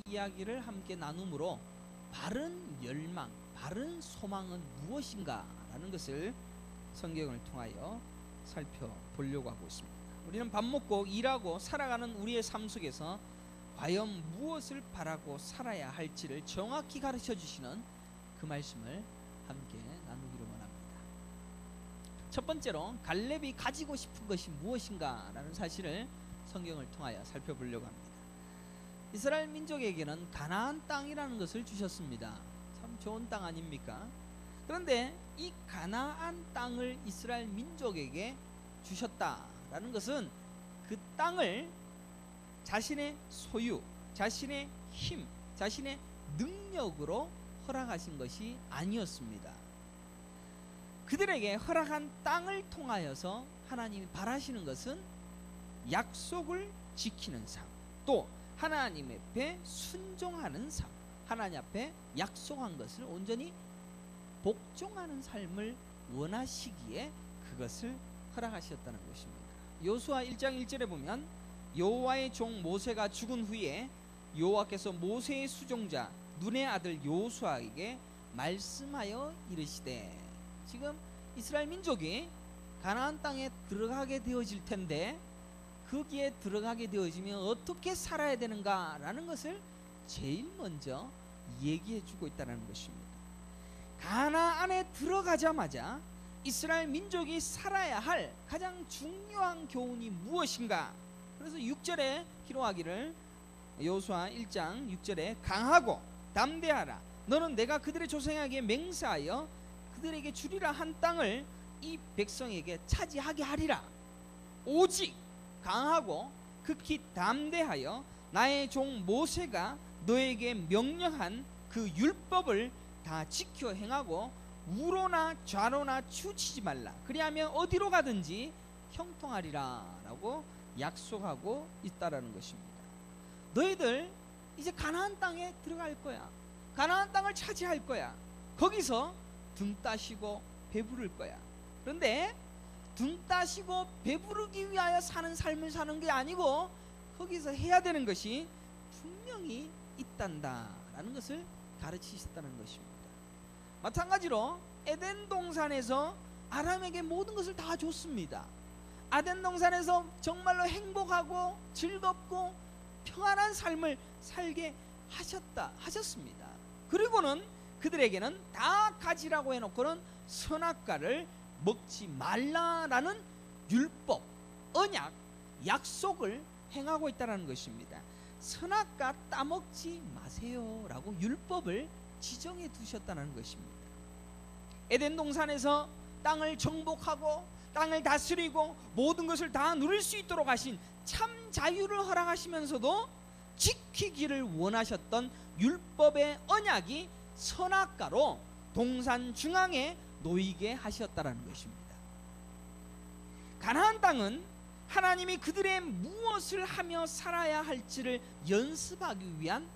이야기를 함께 나눔으로 바른 열망, 바른 소망은 무엇인가 라는 것을 성경을 통하여 살펴보려고 하고 있습니다. 우리는 밥 먹고 일하고 살아가는 우리의 삶 속에서 과연 무엇을 바라고 살아야 할지를 정확히 가르쳐 주시는 그 말씀을 함께 나누기를 원합니다. 첫 번째로 갈렙이 가지고 싶은 것이 무엇인가 라는 사실을 성경을 통하여 살펴보려고 합니다. 이스라엘 민족에게는 가나안 땅이라는 것을 주셨습니다. 참 좋은 땅 아닙니까? 그런데 이 가나안 땅을 이스라엘 민족에게 주셨다라는 것은 그 땅을 자신의 소유, 자신의 힘, 자신의 능력으로 허락하신 것이 아니었습니다. 그들에게 허락한 땅을 통하여서 하나님이 바라시는 것은 약속을 지키는 삶, 또 하나님 앞에 순종하는 삶, 하나님 앞에 약속한 것을 온전히 복종하는 삶을 원하시기에 그것을 허락하셨다는 것입니다. 여호수아 1장 1절에 보면 여호와의 종 모세가 죽은 후에 여호와께서 모세의 수종자 눈의 아들 여호수아에게 말씀하여 이르시되, 지금 이스라엘 민족이 가나안 땅에 들어가게 되어질 텐데 거기에 들어가게 되어지면 어떻게 살아야 되는가라는 것을 제일 먼저 얘기해 주고 있다는 것입니다. 가나안에 들어가자마자 이스라엘 민족이 살아야 할 가장 중요한 교훈이 무엇인가? 그래서 6절에 기록하기를, 여호수아 1장 6절에 강하고 담대하라. 너는 내가 그들의 조상에게 맹세하여 그들에게 주리라 한 땅을 이 백성에게 차지하게 하리라. 오직 강하고 극히 담대하여 나의 종 모세가 너에게 명령한 그 율법을 다 지켜 행하고 우로나 좌로나 치우치지 말라. 그리하면 어디로 가든지 형통하리라 라고 약속하고 있다라는 것입니다. 너희들 이제 가나안 땅에 들어갈 거야. 가나안 땅을 차지할 거야. 거기서 등 따시고 배부를 거야. 그런데 등 따시고 배부르기 위하여 사는 삶을 사는 게 아니고 거기서 해야 되는 것이 분명히 있단다라는 것을 가르치셨다는 것입니다. 마찬가지로 에덴 동산에서 아람에게 모든 것을 다 줬습니다. 에덴 동산에서 정말로 행복하고 즐겁고 평안한 삶을 살게 하셨습니다. 그리고는 그들에게는 다 가지라고 해놓고는 선악과를 먹지 말라라는 율법, 언약, 약속을 행하고 있다는 것입니다. 선악과 따먹지 마세요라고 율법을 지정해 두셨다는 것입니다. 에덴 동산에서 땅을 정복하고 땅을 다스리고 모든 것을 다 누릴 수 있도록 하신 참 자유를 허락하시면서도 지키기를 원하셨던 율법의 언약이 선악과로 동산 중앙에 놓이게 하셨다는 것입니다. 가나안 땅은 하나님이 그들의 무엇을 하며 살아야 할지를 연습하기 위한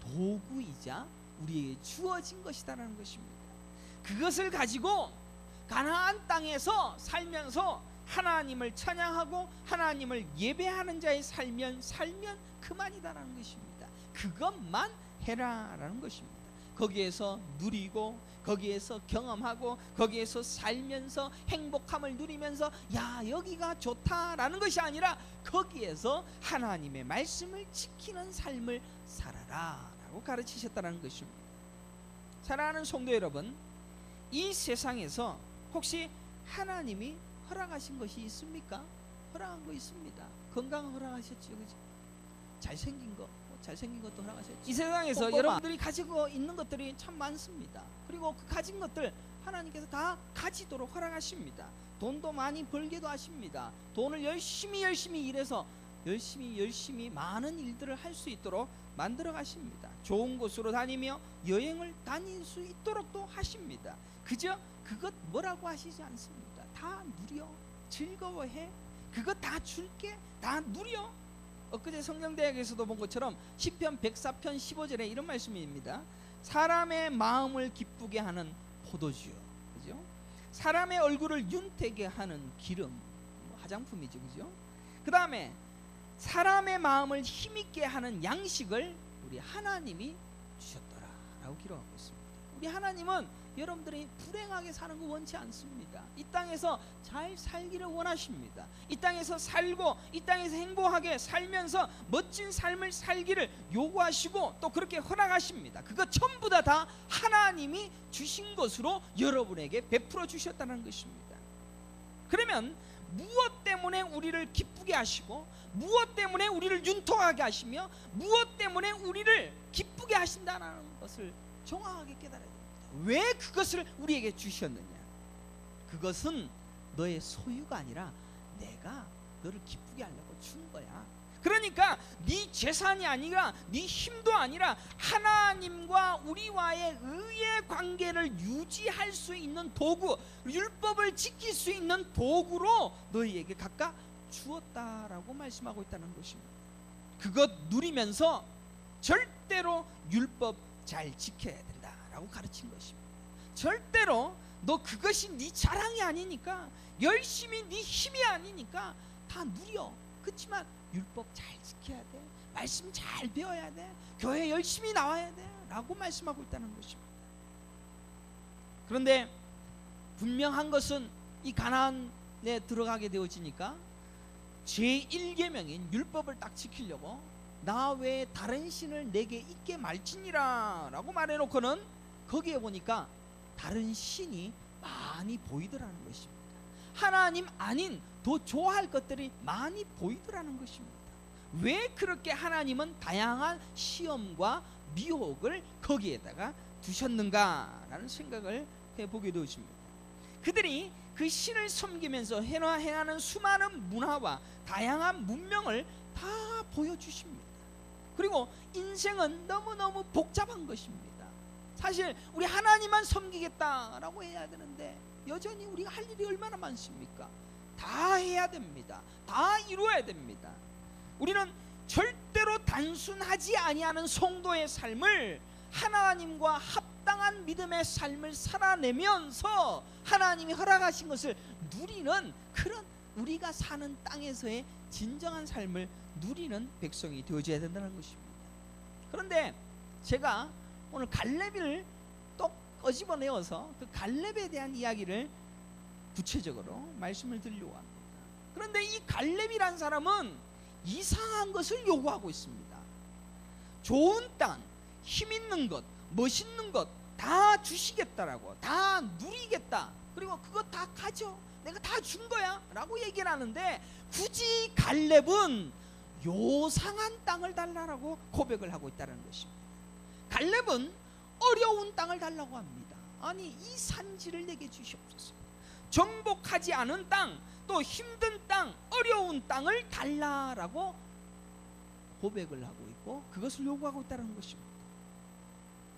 도구이자 우리에게 주어진 것이다라는 것입니다. 그것을 가지고 가나안 땅에서 살면서 하나님을 찬양하고 하나님을 예배하는 자의 살면 그만이다라는 것입니다. 그것만 해라라는 것입니다. 거기에서 누리고 거기에서 경험하고 거기에서 살면서 행복함을 누리면서 야 여기가 좋다라는 것이 아니라 거기에서 하나님의 말씀을 지키는 삶을 살아라 라고 가르치셨다는 것입니다. 사랑하는 성도 여러분, 이 세상에서 혹시 하나님이 허락하신 것이 있습니까? 허락한 거 있습니다. 건강 허락하셨죠, 그죠? 잘생긴 것도 허락하셨죠. 이 세상에서 여러분들이 가지고 있는 것들이 참 많습니다. 그리고 그 가진 것들 하나님께서 다 가지도록 허락하십니다. 돈도 많이 벌게도 하십니다. 돈을 열심히 일해서 열심히 많은 일들을 할 수 있도록 만들어 가십니다. 좋은 곳으로 다니며 여행을 다닐 수 있도록도 하십니다. 그저 그것 뭐라고 하시지 않습니다. 다 누려, 즐거워해, 그것 다 줄게, 다 누려. 엊그제 성경대학에서도 본 것처럼 시편 104편 15절에 이런 말씀입니다. 사람의 마음을 기쁘게 하는 포도주요, 그죠? 사람의 얼굴을 윤택게 하는 기름, 화장품이죠, 그죠? 그 다음에 사람의 마음을 힘있게 하는 양식을 우리 하나님이 주셨더라라고 기록하고 있습니다. 우리 하나님은 여러분들이 불행하게 사는 거 원치 않습니다. 이 땅에서 잘 살기를 원하십니다. 이 땅에서 살고 이 땅에서 행복하게 살면서 멋진 삶을 살기를 요구하시고 또 그렇게 허락하십니다. 그거 전부 다 하나님이 주신 것으로 여러분에게 베풀어 주셨다는 것입니다. 그러면 무엇 때문에 우리를 기쁘게 하시고 무엇 때문에 우리를 윤통하게 하시며 무엇 때문에 우리를 기쁘게 하신다는 것을 정확하게 깨달아야 됩니다. 왜 그것을 우리에게 주셨느냐? 그것은 너의 소유가 아니라 내가 너를 기쁘게 하려고 준 거야. 그러니까 네 재산이 아니라 네 힘도 아니라 하나님과 우리와의 의의 관계를 유지할 수 있는 도구, 율법을 지킬 수 있는 도구로 너희에게 각각 주었다라고 말씀하고 있다는 것입니다. 그것 누리면서 절대로 율법 잘 지켜야 된다라고 가르친 것입니다. 절대로 너 그것이 네 자랑이 아니니까, 열심히 네 힘이 아니니까 다 누려. 그렇지만 율법 잘 지켜야 돼, 말씀 잘 배워야 돼, 교회 열심히 나와야 돼 라고 말씀하고 있다는 것입니다. 그런데 분명한 것은 이 가나안에 들어가게 되어지니까 제1계명인 율법을 딱 지키려고 나 외에 다른 신을 내게 있게 말지니라 라고 말해놓고는 거기에 보니까 다른 신이 많이 보이더라는 것입니다. 하나님 아닌 더 좋아할 것들이 많이 보이더라는 것입니다. 왜 그렇게 하나님은 다양한 시험과 미혹을 거기에다가 두셨는가라는 생각을 해보게 되었습니다. 그들이 그 신을 섬기면서 행하는 수많은 문화와 다양한 문명을 다 보여주십니다. 그리고 인생은 너무너무 복잡한 것입니다. 사실 우리 하나님만 섬기겠다라고 해야 되는데 여전히 우리가 할 일이 얼마나 많습니까? 다 해야 됩니다. 다 이루어야 됩니다. 우리는 절대로 단순하지 아니하는 성도의 삶을, 하나님과 합당한 믿음의 삶을 살아내면서 하나님이 허락하신 것을 누리는 그런 우리가 사는 땅에서의 진정한 삶을 누리는 백성이 되어져야 된다는 것입니다. 그런데 제가 오늘 갈렙을 또 꺼집어내어서 그 갈렙에 대한 이야기를 구체적으로 말씀을 드리려고 합니다. 그런데 이 갈렙이란 사람은 이상한 것을 요구하고 있습니다. 좋은 땅, 힘 있는 것, 멋있는 것 다 주시겠다라고, 다 누리겠다, 그리고 그거 다 가져, 내가 다 준 거야 라고 얘기를 하는데, 굳이 갈렙은 요상한 땅을 달라고 고백을 하고 있다는 것입니다. 갈렙은 어려운 땅을 달라고 합니다. 아니, 이 산지를 내게 주시옵소서. 정복하지 않은 땅, 또 힘든 땅, 어려운 땅을 달라라고 고백을 하고 있고 그것을 요구하고 있다는 것입니다.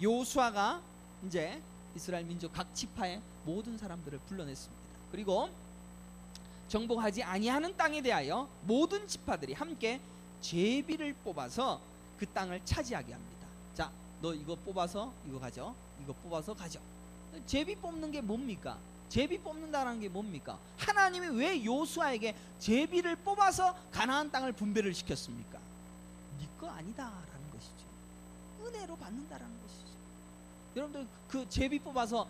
여호수아가 이제 이스라엘 민족 각 지파의 모든 사람들을 불러냈습니다. 그리고 정복하지 아니하는 땅에 대하여 모든 지파들이 함께 제비를 뽑아서 그 땅을 차지하게 합니다. 자, 너 이거 뽑아서 이거 가져, 이거 뽑아서 가져. 제비 뽑는 게 뭡니까? 제비 뽑는다는 게 뭡니까? 하나님이 왜 여호수아에게 제비를 뽑아서 가나안 땅을 분배를 시켰습니까? 네 거 아니다라는 것이죠. 은혜로 받는다라는 것이죠. 여러분들 그 제비 뽑아서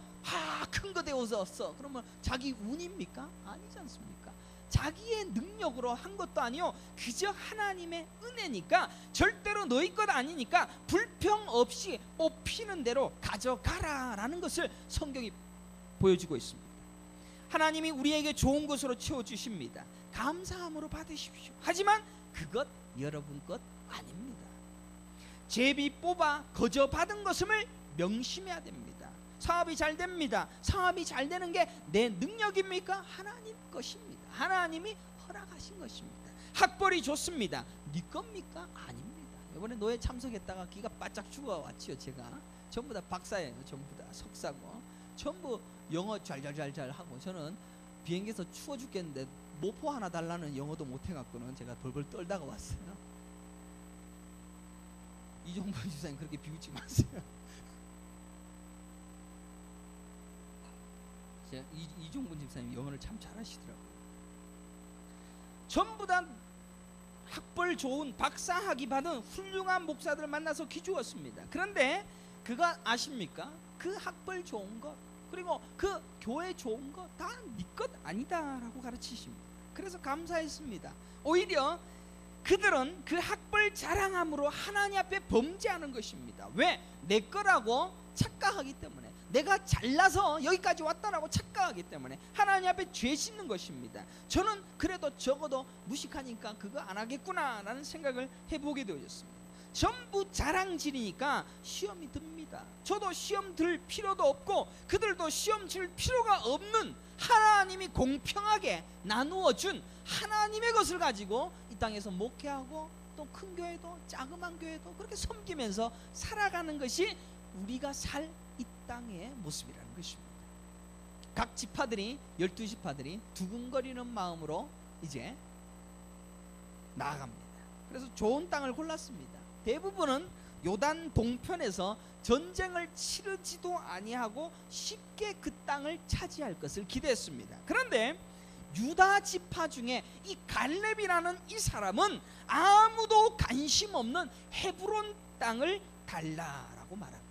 큰 거 되어서 그러면 자기 운입니까? 아니지 않습니까? 자기의 능력으로 한 것도 아니요, 그저 하나님의 은혜니까, 절대로 너희 것 아니니까 불평 없이 뽑히는 대로 가져가라 라는 것을 성경이 보여주고 있습니다. 하나님이 우리에게 좋은 것으로 채워주십니다. 감사함으로 받으십시오. 하지만 그것 여러분 것 아닙니다. 제비 뽑아 거저 받은 것임을 명심해야 됩니다. 사업이 잘 됩니다. 사업이 잘 되는 게 내 능력입니까? 하나님 것입니다. 하나님이 허락하신 것입니다. 학벌이 좋습니다. 네 겁니까? 아닙니다. 이번에 노예 참석했다가 기가 바짝 죽어왔지요. 제가 전부 다 박사예요. 전부 다 석사고 전부 영어 잘 하고, 저는 비행기에서 추워 죽겠는데 모포 하나 달라는 영어도 못해갖고는 제가 돌벌 떨다가 왔어요. 이종범 집사님 그렇게 비웃지 마세요. 이종범 집사님 영어를 참 잘하시더라고요. 전부 다 학벌 좋은 박사학위 받은 훌륭한 목사들 만나서 기주었습니다. 그런데 그거 아십니까? 그 학벌 좋은 것 그리고 그 교회 좋은 거 다 네 것 아니다라고 가르치십니다. 그래서 감사했습니다. 오히려 그들은 그 학벌 자랑함으로 하나님 앞에 범죄하는 것입니다. 왜? 내 거라고 착각하기 때문에, 내가 잘나서 여기까지 왔다라고 착각하기 때문에 하나님 앞에 죄 짓는 것입니다. 저는 그래도 적어도 무식하니까 그거 안 하겠구나라는 생각을 해보게 되어졌습니다. 전부 자랑질이니까 시험이 듭니다. 저도 시험 들 필요도 없고 그들도 시험 칠 필요가 없는 하나님이 공평하게 나누어 준 하나님의 것을 가지고 이 땅에서 목회하고 또 큰 교회도 작은 교회도 그렇게 섬기면서 살아가는 것이 우리가 살 이 땅의 모습이라는 것입니다. 각 지파들이 12지파들이 두근거리는 마음으로 이제 나아갑니다. 그래서 좋은 땅을 골랐습니다. 대부분은 요단 동편에서 전쟁을 치르지도 아니하고 쉽게 그 땅을 차지할 것을 기대했습니다. 그런데 유다 지파 중에 이 갈렙이라는 이 사람은 아무도 관심 없는 헤브론 땅을 달라라고 말합니다.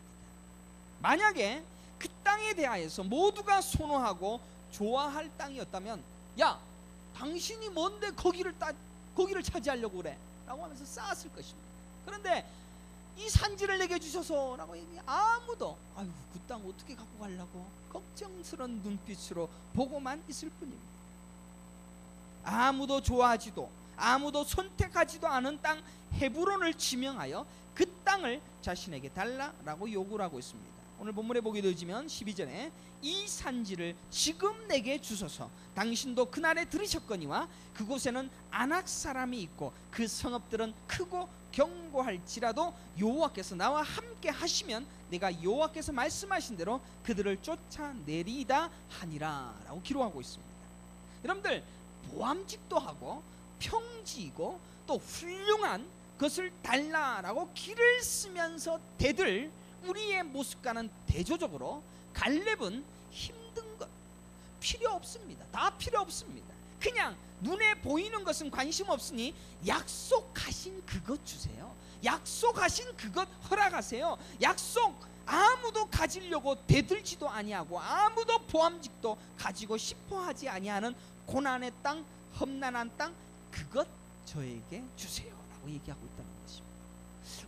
만약에 그 땅에 대하여서 모두가 선호하고 좋아할 땅이었다면, 야, 당신이 뭔데 거기를 차지하려고 그래? 라고 하면서 쌓았을 것입니다. 그런데 이 산지를 내게 주셔서 라고 아무도 아유 그 땅 어떻게 갖고 가려고 걱정스러운 눈빛으로 보고만 있을 뿐입니다. 아무도 좋아하지도 아무도 선택하지도 않은 땅 헤브론을 지명하여 그 땅을 자신에게 달라라고 요구를 하고 있습니다. 오늘 본문에 보게 되지면 12절에 이 산지를 지금 내게 주소서, 당신도 그날에 들으셨거니와 그곳에는 아낙 사람이 있고 그 성읍들은 크고 견고할지라도 여호와께서 나와 함께 하시면 내가 여호와께서 말씀하신 대로 그들을 쫓아내리이다 하니라 라고 기록하고 있습니다. 여러분들, 모함직도 하고 평지이고 또 훌륭한 것을 달라라고 길을 쓰면서 대들 우리의 모습과는 대조적으로 갈렙은 힘든 것 필요 없습니다. 다 필요 없습니다. 그냥 눈에 보이는 것은 관심 없으니 약속하신 그것 주세요. 약속하신 그것 허락하세요. 약속 아무도 가지려고 대들지도 아니하고 아무도 보암직도 가지고 싶어하지 아니하는 고난의 땅, 험난한 땅, 그것 저에게 주세요 라고 얘기하고 있다는 것입니다.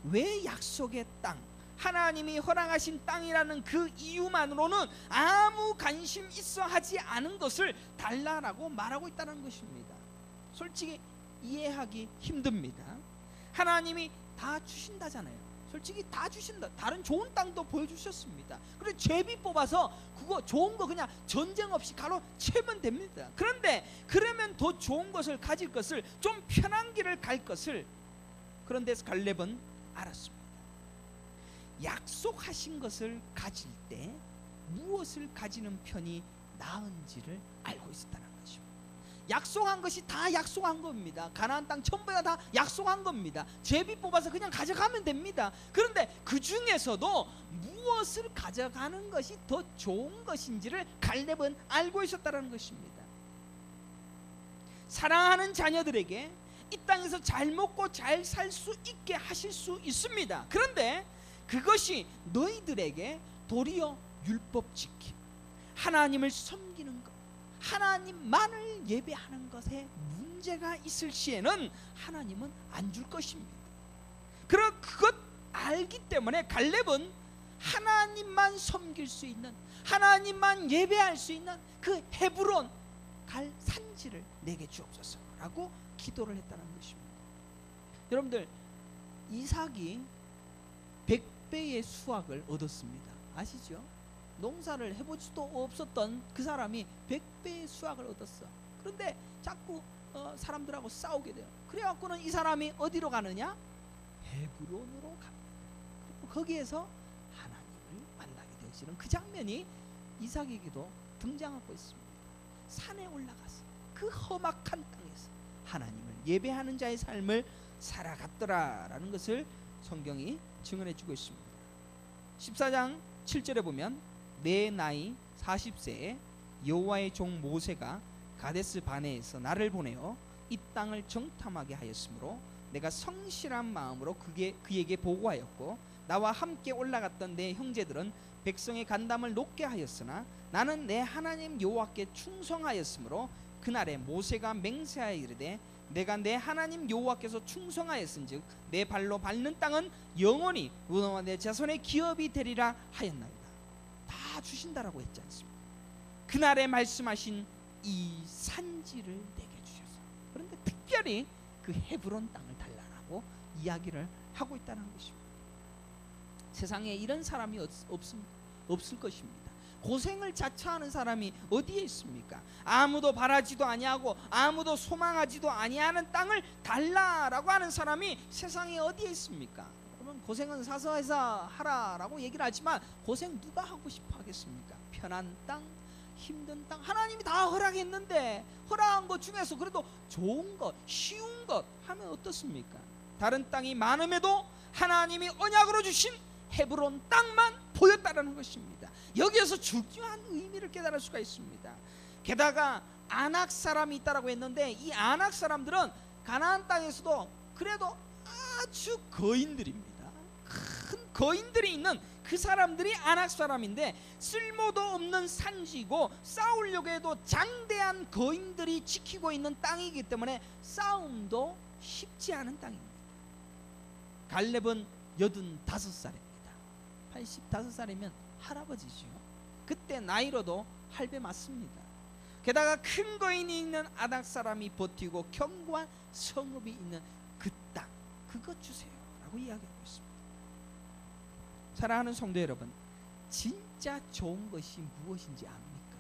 왜 약속의 땅, 하나님이 허락하신 땅이라는 그 이유만으로는 아무 관심 있어 하지 않은 것을 달라라고 말하고 있다는 것입니다. 솔직히 이해하기 힘듭니다. 하나님이 다 주신다잖아요. 솔직히 다 주신다. 다른 좋은 땅도 보여주셨습니다. 그래 제비 뽑아서 그거 좋은 거 그냥 전쟁 없이 가로 채면 됩니다. 그런데 그러면 더 좋은 것을 가질 것을, 좀 편한 길을 갈 것을, 그런데 갈렙은 알았습니다. 약속하신 것을 가질 때 무엇을 가지는 편이 나은지를 알고 있었다는 것입니다. 약속한 것이 다 약속한 겁니다. 가나안 땅 전부 다 약속한 겁니다. 제비 뽑아서 그냥 가져가면 됩니다. 그런데 그 중에서도 무엇을 가져가는 것이 더 좋은 것인지를 갈렙은 알고 있었다는 것입니다. 사랑하는 자녀들에게 이 땅에서 잘 먹고 잘 살 수 있게 하실 수 있습니다. 그런데 그것이 너희들에게 도리어 율법 지킴, 하나님을 섬기는 것, 하나님만을 예배하는 것에 문제가 있을 시에는 하나님은 안 줄 것입니다. 그런 그것 알기 때문에 갈렙은 하나님만 섬길 수 있는, 하나님만 예배할 수 있는 그 헤브론 갈 산지를 내게 주옵소서라고 기도를 했다는 것입니다. 여러분들, 이삭이 100배의 수확을 얻었습니다. 아시죠? 농사를 해보지도 없었던 그 사람이 100배의 수확을 얻었어. 그런데 자꾸 사람들하고 싸우게 돼요. 그래갖고는 이 사람이 어디로 가느냐? 헤브론으로 갑니다. 거기에서 하나님을 만나게 되시는 그 장면이 이삭에게도 등장하고 있습니다. 산에 올라가서 그 험악한 땅에서 하나님을 예배하는 자의 삶을 살아갔더라라는 것을 성경이 증언해주고 있습니다. 14장 7절에 보면 내 나이 40세에 여호와의 종 모세가 가데스 바네에서 나를 보내어 이 땅을 정탐하게 하였으므로 내가 성실한 마음으로 그에게 보고하였고 나와 함께 올라갔던 내 형제들은 백성의 간담을 높게 하였으나 나는 내 하나님 여호와께 충성하였으므로 그날에 모세가 맹세하여 이르되 내가 내 하나님 여호와께서 충성하였은즉 내 발로 밟는 땅은 영원히 너와 내 자손의 기업이 되리라 하였나이다. 다 주신다라고 했지 않습니까? 그날에 말씀하신 이 산지를 내게 주셔서, 그런데 특별히 그 헤브론 땅을 달라라고 이야기를 하고 있다는 것입니다. 세상에 이런 사람이 없을 것입니다. 고생을 자처하는 사람이 어디에 있습니까? 아무도 바라지도 아니하고 아무도 소망하지도 아니하는 땅을 달라라고 하는 사람이 세상에 어디에 있습니까? 여러분, 고생은 사서 해서 하라라고 얘기를 하지만 고생 누가 하고 싶어 하겠습니까? 편한 땅, 힘든 땅, 하나님이 다 허락했는데 허락한 것 중에서 그래도 좋은 것, 쉬운 것 하면 어떻습니까? 다른 땅이 많음에도 하나님이 언약으로 주신 헤브론 땅만 보였다라는 것입니다. 여기에서 중요한 의미를 깨달을 수가 있습니다. 게다가 아낙 사람이 있다라고 했는데 이 아낙 사람들은 가나안 땅에서도 그래도 아주 거인들입니다. 큰 거인들이 있는 그 사람들이 아낙 사람인데 쓸모도 없는 산지고 싸우려고 해도 장대한 거인들이 지키고 있는 땅이기 때문에 싸움도 쉽지 않은 땅입니다. 갈렙은 85살입니다. 85살이면 할아버지죠. 그때 나이로도 할배 맞습니다. 게다가 큰 거인이 있는 아낙 사람이 버티고 견고한 성읍이 있는 그 땅, 그것 주세요 라고 이야기하고 있습니다. 사랑하는 성도 여러분, 진짜 좋은 것이 무엇인지 압니까?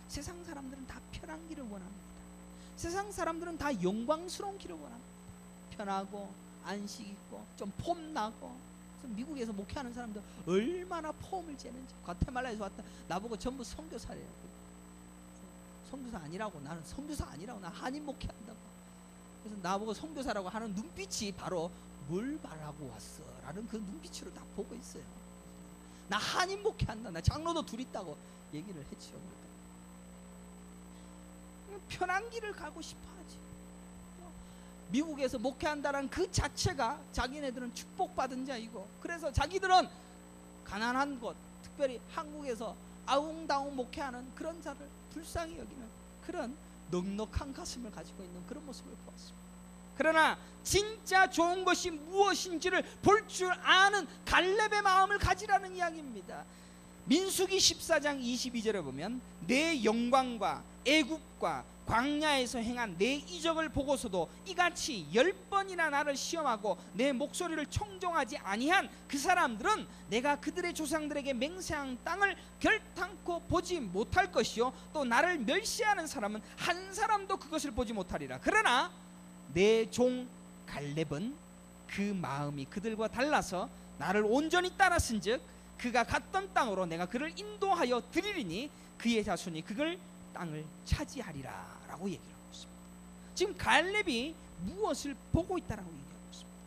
세상 사람들은 다 편한 길을 원합니다. 세상 사람들은 다 영광스러운 길을 원합니다. 편하고 안식 있고 좀 폼나고. 미국에서 목회하는 사람들 얼마나 폼을 재는지. 과테말라에서 왔다 나보고 전부 선교사래요. 선교사 아니라고, 나는 선교사 아니라고, 나 한인 목회한다고. 그래서 나보고 선교사라고 하는 눈빛이 바로 뭘 바라고 왔어 라는 그 눈빛으로 다 보고 있어요. 나 한인 목회한다, 나 장로도 둘 있다고 얘기를 했죠. 편한 길을 가고 싶어 하지. 미국에서 목회한다는 그 자체가 자기네들은 축복받은 자이고, 그래서 자기들은 가난한 곳, 특별히 한국에서 아웅다웅 목회하는 그런 자를 불쌍히 여기는 그런 넉넉한 가슴을 가지고 있는 그런 모습을 보았습니다. 그러나 진짜 좋은 것이 무엇인지를 볼 줄 아는 갈렙의 마음을 가지라는 이야기입니다. 민수기 14장 22절에 보면 내 영광과 애국과 광야에서 행한 내 이적을 보고서도 이같이 10번이나 나를 시험하고 내 목소리를 청종하지 아니한 그 사람들은 내가 그들의 조상들에게 맹세한 땅을 결탄코 보지 못할 것이요 또 나를 멸시하는 사람은 한 사람도 그것을 보지 못하리라. 그러나 내 종 갈렙은 그 마음이 그들과 달라서 나를 온전히 따랐은즉 그가 갔던 땅으로 내가 그를 인도하여 드리리니 그의 자손이 그걸 땅을 차지하리라 라고 얘기를 하고 있습니다. 지금 갈렙이 무엇을 보고 있다라고 얘기하고 있습니다.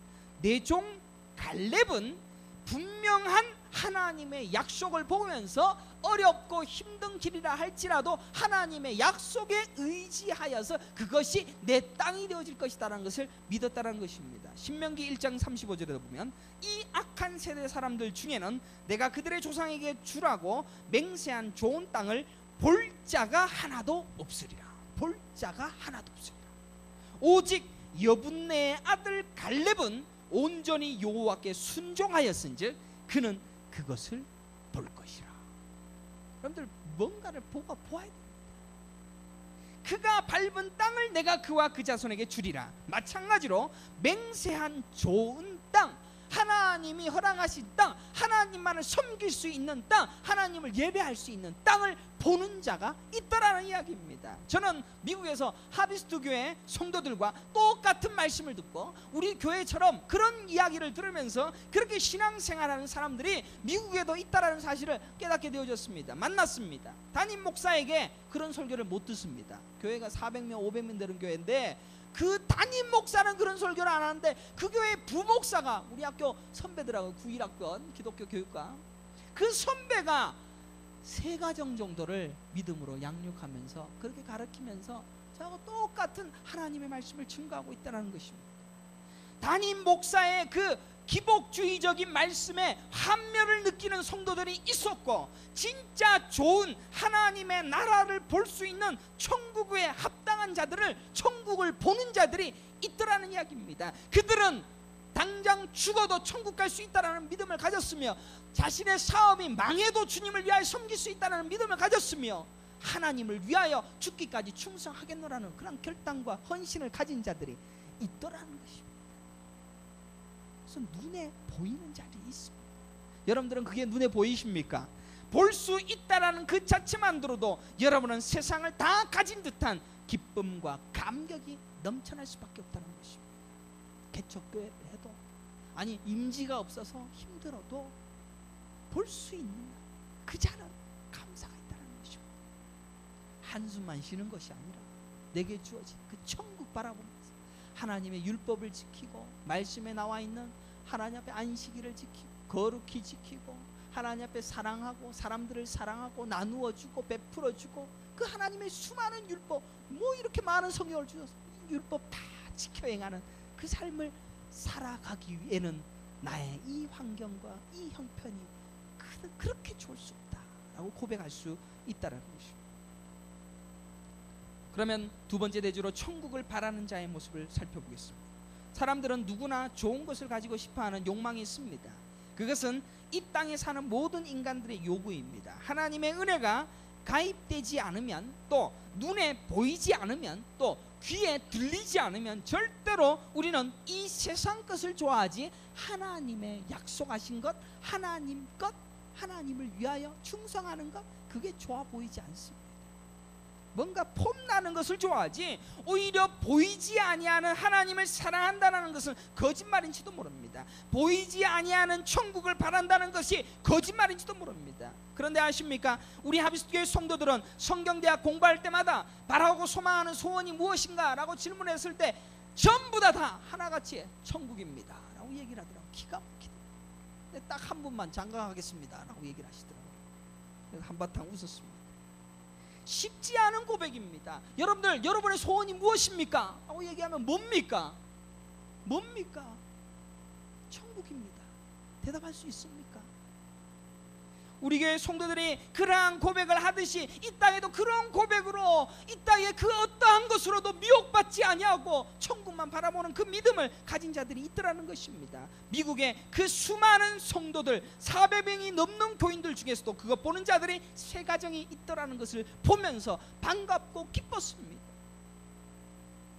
내 종 갈렙은 분명한 하나님의 약속을 보면서 어렵고 힘든 길이라 할지라도 하나님의 약속에 의지하여서 그것이 내 땅이 되어질 것이다라는 것을 믿었다는 것입니다. 신명기 1장 35절에 보면 이 악한 세대 사람들 중에는 내가 그들의 조상에게 주라고 맹세한 좋은 땅을 볼 자가 하나도 없으리라. 볼 자가 하나도 없으리라. 오직 여분네의 아들 갈렙은 온전히 여호와께 순종하였은즉 그는 그것을 볼 것이라. 여러분들 뭔가를 보아야 됩니다. 그가 밟은 땅을 내가 그와 그 자손에게 주리라. 마찬가지로 맹세한 좋은 땅, 하나님이 허락하신 땅, 하나님만을 섬길 수 있는 땅, 하나님을 예배할 수 있는 땅을 보는 자가 있다라는 이야기입니다. 저는 미국에서 하비스트 교회 성도들과 똑같은 말씀을 듣고 우리 교회처럼 그런 이야기를 들으면서 그렇게 신앙생활하는 사람들이 미국에도 있다라는 사실을 깨닫게 되어졌습니다. 만났습니다. 담임 목사에게 그런 설교를 못 듣습니다. 교회가 400명 500명 되는 교회인데 그 담임 목사는 그런 설교를 안 하는데 그 교회 부목사가 우리 학교 선배들하고 91학번 기독교 교육과 그 선배가 3가정 정도를 믿음으로 양육하면서 그렇게 가르치면서 하고 똑같은 하나님의 말씀을 증거하고 있다는 것입니다. 담임 목사의 그 기복주의적인 말씀에 환멸을 느끼는 성도들이 있었고, 진짜 좋은 하나님의 나라를 볼 수 있는 천국에 합당한 자들을, 천국을 보는 자들이 있더라는 이야기입니다. 그들은 당장 죽어도 천국 갈 수 있다는 믿음을 가졌으며, 자신의 사업이 망해도 주님을 위하여 섬길 수 있다는 믿음을 가졌으며, 하나님을 위하여 죽기까지 충성하겠노라는 그런 결단과 헌신을 가진 자들이 있더라는 것입니다. 그래서 눈에 보이는 자리에 있습니다. 여러분들은 그게 눈에 보이십니까? 볼 수 있다라는 그 자체만으로도 여러분은 세상을 다 가진 듯한 기쁨과 감격이 넘쳐날 수밖에 없다는 것입니다. 개척교회를 해도, 아니 임지가 없어서 힘들어도 볼 수 있는 그 자는 감사가 있다는 것입니다. 한숨만 쉬는 것이 아니라 내게 주어진 그 천국 바라보면서 하나님의 율법을 지키고, 말씀에 나와 있는 하나님 앞에 안식일을 지키고 거룩히 지키고, 하나님 앞에 사랑하고 사람들을 사랑하고 나누어주고 베풀어주고, 그 하나님의 수많은 율법, 뭐 이렇게 많은 성경을 주셔서 율법 다 지켜 행하는 그 삶을 살아가기 위해는 나의 이 환경과 이 형편이 그렇게 좋을 수 없다라고 고백할 수 있다는 것입니다. 그러면 두 번째 대주로 천국을 바라는 자의 모습을 살펴보겠습니다. 사람들은 누구나 좋은 것을 가지고 싶어하는 욕망이 있습니다. 그것은 이 땅에 사는 모든 인간들의 요구입니다. 하나님의 은혜가 가입되지 않으면, 또 눈에 보이지 않으면, 또 귀에 들리지 않으면 절대로 우리는 이 세상 것을 좋아하지, 하나님의 약속하신 것, 하나님 것, 하나님을 위하여 충성하는 것, 그게 좋아 보이지 않습니다. 뭔가 폼나는 것을 좋아하지, 오히려 보이지 아니하는 하나님을 사랑한다는 것은 거짓말인지도 모릅니다. 보이지 아니하는 천국을 바란다는 것이 거짓말인지도 모릅니다. 그런데 아십니까? 우리 하비스교회 성도들은 성경대학 공부할 때마다 바라고 소망하는 소원이 무엇인가? 라고 질문했을 때 전부 다 하나같이 천국입니다 라고 얘기를 하더라고요. 기가 막히다. 근데 딱 한 분만 장가가겠습니다 라고 얘기를 하시더라고요. 그래서 한바탕 웃었습니다. 쉽지 않은 고백입니다. 여러분들, 여러분의 소원이 무엇입니까? 라고 얘기하면 뭡니까? 뭡니까? 천국입니다. 대답할 수 있습니까? 우리 교회 성도들이 그러한 고백을 하듯이 이 땅에도 그런 고백으로, 이 땅의 그 어떠한 것으로도 미혹받지 아니하고 천국만 바라보는 그 믿음을 가진 자들이 있더라는 것입니다. 미국의 그 수많은 성도들, 400명이 넘는 교인들 중에서도 그것 보는 자들이 세 가정이 있더라는 것을 보면서 반갑고 기뻤습니다.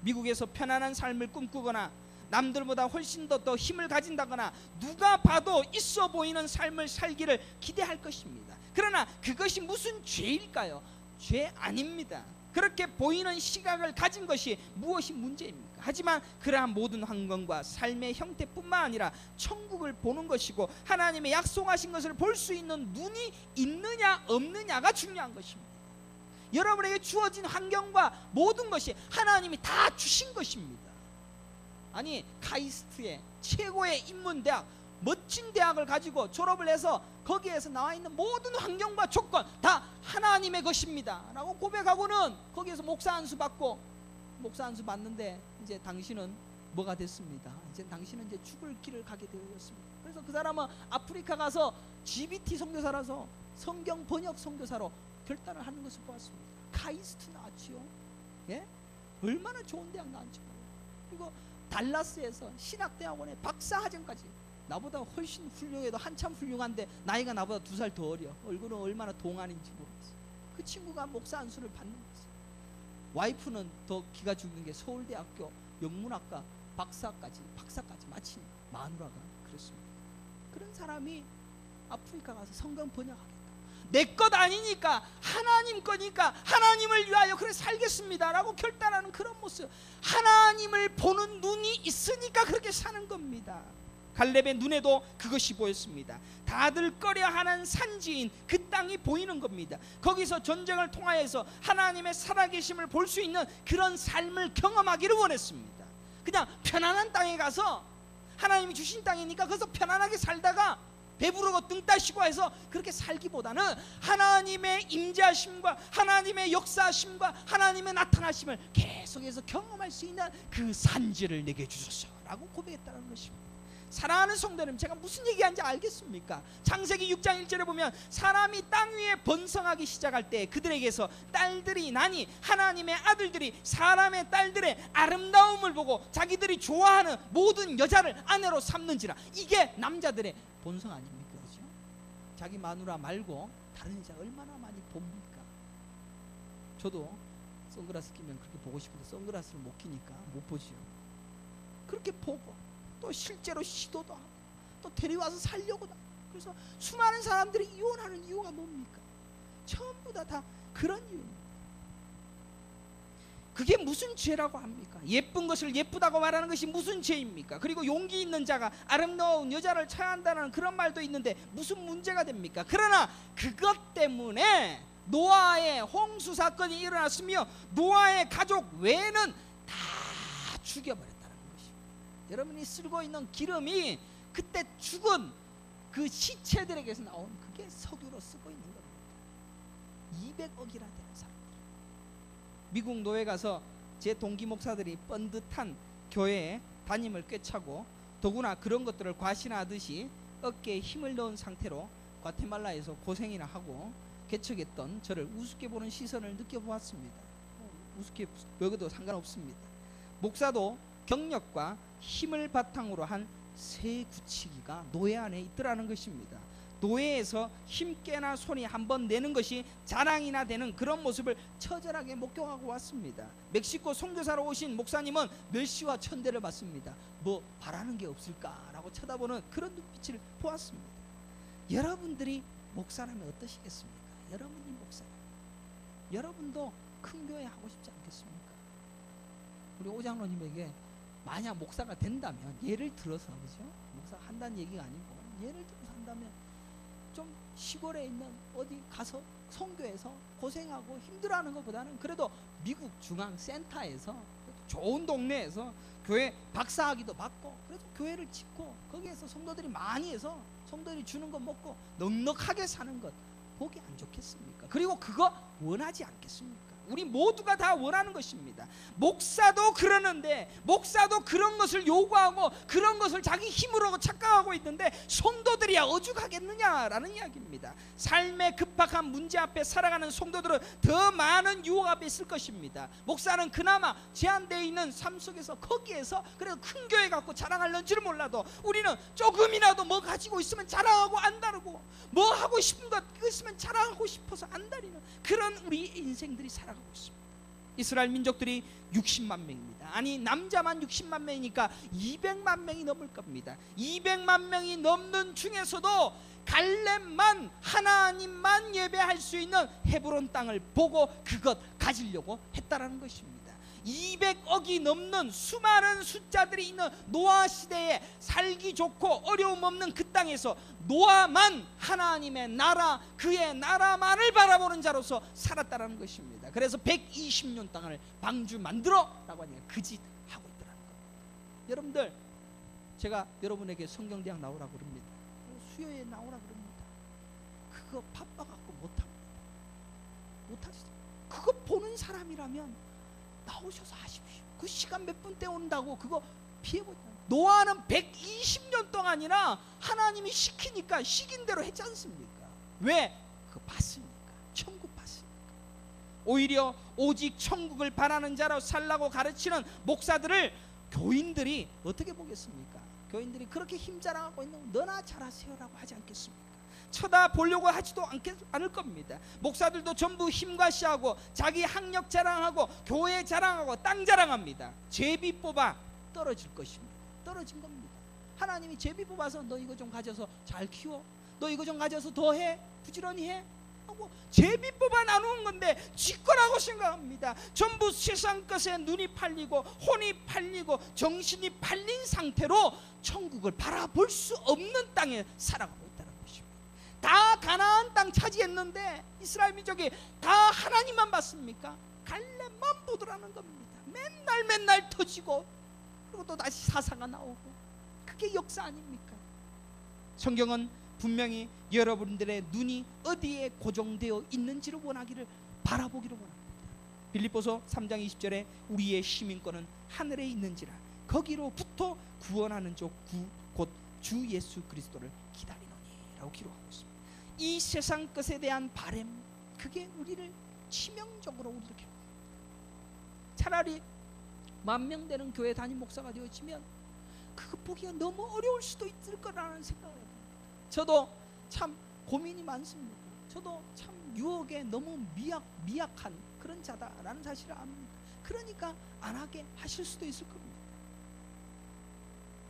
미국에서 편안한 삶을 꿈꾸거나, 남들보다 훨씬 더 힘을 가진다거나, 누가 봐도 있어 보이는 삶을 살기를 기대할 것입니다. 그러나 그것이 무슨 죄일까요? 죄 아닙니다. 그렇게 보이는 시각을 가진 것이 무엇이 문제입니까? 하지만 그러한 모든 환경과 삶의 형태뿐만 아니라 천국을 보는 것이고, 하나님의 약속하신 것을 볼 수 있는 눈이 있느냐 없느냐가 중요한 것입니다. 여러분에게 주어진 환경과 모든 것이 하나님이 다 주신 것입니다. 아니, 카이스트의 최고의 인문대학, 멋진 대학을 가지고 졸업을 해서 거기에서 나와 있는 모든 환경과 조건 다 하나님의 것입니다 라고 고백하고는 거기에서 목사 안수 받고, 목사 안수 받는데 이제 당신은 뭐가 됐습니다. 이제 당신은 이제 죽을 길을 가게 되었습니다. 그래서 그 사람은 아프리카 가서 GBT 선교사라서 성경 번역 선교사로 결단을 하는 것을 보았습니다. 카이스트 나왔지요. 예? 얼마나 좋은 대학 나왔죠. 그리고 달라스에서 신학대학원에 박사학위까지, 나보다 훨씬 훌륭해도 한참 훌륭한데 나이가 나보다 2살 더 어려. 얼굴은 얼마나 동안인지 모르겠어요. 그 친구가 목사 안수를 받는 거죠. 와이프는 더 기가 죽는 게 서울대학교 영문학과 박사까지 마친 마누라가 그랬습니다. 그런 사람이 아프리카 가서 성경 번역하겠다. 내 것 아니니까, 하나님 거니까 하나님을 위하여 그래 살겠습니다 라고 결단하는 그런 모습, 하나님을 보는 눈이 있으니까 그렇게 사는 겁니다. 갈렙의 눈에도 그것이 보였습니다. 다들 꺼려하는 산지인 그 땅이 보이는 겁니다. 거기서 전쟁을 통하여서 하나님의 살아계심을 볼 수 있는 그런 삶을 경험하기를 원했습니다. 그냥 편안한 땅에 가서, 하나님이 주신 땅이니까 거기서 편안하게 살다가 배부르고 등 따시고 해서 그렇게 살기보다는 하나님의 임재하심과 하나님의 역사하심과 하나님의 나타나심을 계속해서 경험할 수 있는 그 산지를 내게 주소서라고 고백했다는 것입니다. 사랑하는 성도님, 제가 무슨 얘기하는지 알겠습니까? 창세기 6장 1절에 보면 사람이 땅 위에 번성하기 시작할 때 그들에게서 딸들이 나니 하나님의 아들들이 사람의 딸들의 아름다움을 보고 자기들이 좋아하는 모든 여자를 아내로 삼는지라. 이게 남자들의 본성 아닙니까? 그렇죠? 자기 마누라 말고 다른 여자 얼마나 많이 봅니까? 저도 선글라스 끼면 그렇게 보고 싶은데 선글라스를 못 끼니까 못 보죠. 그렇게 보고 또 실제로 시도도 하고 또 데려와서 살려고 하고. 그래서 수많은 사람들이 이혼하는 이유가 뭡니까? 전부 다 그런 이유입니다. 그게 무슨 죄라고 합니까? 예쁜 것을 예쁘다고 말하는 것이 무슨 죄입니까? 그리고 용기 있는 자가 아름다운 여자를 쳐야 한다는 그런 말도 있는데 무슨 문제가 됩니까? 그러나 그것 때문에 노아의 홍수 사건이 일어났으며 노아의 가족 외에는 다 죽여버렸다. 여러분이 쓸고 있는 기름이 그때 죽은 그 시체들에게서 나온 그게 석유로 쓰고 있는 겁니다. 200억이나 되는 사람들. 미국 노예 가서 제 동기 목사들이 뻔듯한 교회에 담임을 꿰차고 더구나 그런 것들을 과신하듯이 어깨에 힘을 넣은 상태로 과테말라에서 고생이나 하고 개척했던 저를 우습게 보는 시선을 느껴보았습니다. 우습게 먹어도 상관없습니다. 목사도 경력과 힘을 바탕으로 한 새 굳히기가 노예 안에 있더라는 것입니다. 노예에서 힘께나 손이 한번 내는 것이 자랑이나 되는 그런 모습을 처절하게 목격하고 왔습니다. 멕시코 선교사로 오신 목사님은 멸시와 천대를 받습니다. 뭐 바라는 게 없을까라고 쳐다보는 그런 눈빛을 보았습니다. 여러분들이 목사라면 어떠시겠습니까? 여러분이 목사라면 여러분도 큰 교회 하고 싶지 않겠습니까? 우리 오장로님에게 만약 목사가 된다면, 예를 들어서, 그죠? 목사 한다는 얘기가 아니고 예를 들어서 한다면 좀 시골에 있는 어디 가서 선교해서 고생하고 힘들어하는 것보다는 그래도 미국 중앙 센터에서 좋은 동네에서 교회 박사학위도 받고 그래도 교회를 짓고 거기에서 성도들이 많이 해서 성도들이 주는 거 먹고 넉넉하게 사는 것 보기 안 좋겠습니까? 그리고 그거 원하지 않겠습니까? 우리 모두가 다 원하는 것입니다. 목사도 그러는데, 목사도 그런 것을 요구하고 그런 것을 자기 힘으로 착각하고 있는데 성도들이야 오죽하겠느냐라는 이야기입니다. 삶의 급박한 문제 앞에 살아가는 성도들은 더 많은 유혹 앞에 있을 것입니다. 목사는 그나마 제한되어 있는 삶 속에서 거기에서 그래도 큰 교회 갖고 자랑할는지를 몰라도 우리는 조금이라도 뭐 가지고 있으면 자랑하고 안 다르고 뭐 하고 싶은 것 있으면 자랑하고 싶어서 안 다니는 그런 우리 인생들이 살아가고 있습니다. 이스라엘 민족들이 60만 명입니다. 아니 남자만 60만 명이니까 200만 명이 넘을 겁니다. 200만 명이 넘는 중에서도 갈렙만 하나님만 예배할 수 있는 헤브론 땅을 보고 그것 가지려고 했다라는 것입니다. 200억이 넘는 수많은 숫자들이 있는 노아 시대에 살기 좋고 어려움 없는 그 땅에서 노아만 하나님의 나라, 그의 나라만을 바라보는 자로서 살았다라는 것입니다. 그래서 120년 땅을 방주 만들어라고 하니까 그 짓 하고 있더라는 겁니다. 여러분들, 제가 여러분에게 성경대학 나오라고 그럽니다. 수요에 나오라 그럽니다. 그거 바빠갖고 못합니다. 못하시죠. 그거 보는 사람이라면 나오셔서 하십시오. 그 시간 몇 분 때운다고 그거 피해보자. 노아는 120년 동안이나 하나님이 시키니까 시킨 대로 했지 않습니까? 왜? 그거 봤으니까. 천국 봤으니까. 오히려 오직 천국을 바라는 자로 살라고 가르치는 목사들을 교인들이 어떻게 보겠습니까? 교인들이 그렇게 힘자랑하고 있는 너나 잘하세요라고 하지 않겠습니까? 쳐다보려고 하지도 않을 겁니다. 목사들도 전부 힘과시하고 자기 학력 자랑하고 교회 자랑하고 땅 자랑합니다. 제비 뽑아 떨어질 것입니다. 떨어진 겁니다. 하나님이 제비 뽑아서 너 이거 좀 가져서 잘 키워, 너 이거 좀 가져서 더 해, 부지런히 해 하고 제비 뽑아 나누는 건데 지거라고 생각합니다. 전부 세상 것에 눈이 팔리고 혼이 팔리고 정신이 팔린 상태로 천국을 바라볼 수 없는 땅에 살아가고 있다는 것입니다. 다 가나안 땅 차지했는데 이스라엘 민족이 다 하나님만 봤습니까? 갈렙만 보더라는 겁니다. 맨날 터지고 그리고 또 다시 사사가 나오고, 그게 역사 아닙니까? 성경은 분명히 여러분들의 눈이 어디에 고정되어 있는지를 원하기를 바라보기를 원합니다. 빌립보서 3장 20절에 우리의 시민권은 하늘에 있는지라 거기로부터 구원하는 곧 주 예수 그리스도를 기다리노니 라고 기록하고 있습니다. 이 세상 것에 대한 바램, 그게 우리를 치명적으로 우리를 괴롭힙니다. 차라리 10,000명 되는 교회 담임 목사가 되어지면 그거 보기가 너무 어려울 수도 있을 거라는 생각을 합니다. 저도 참 고민이 많습니다. 저도 참 유혹에 너무 미약한 그런 자다라는 사실을 압니다. 그러니까 안 하게 하실 수도 있을 겁니다.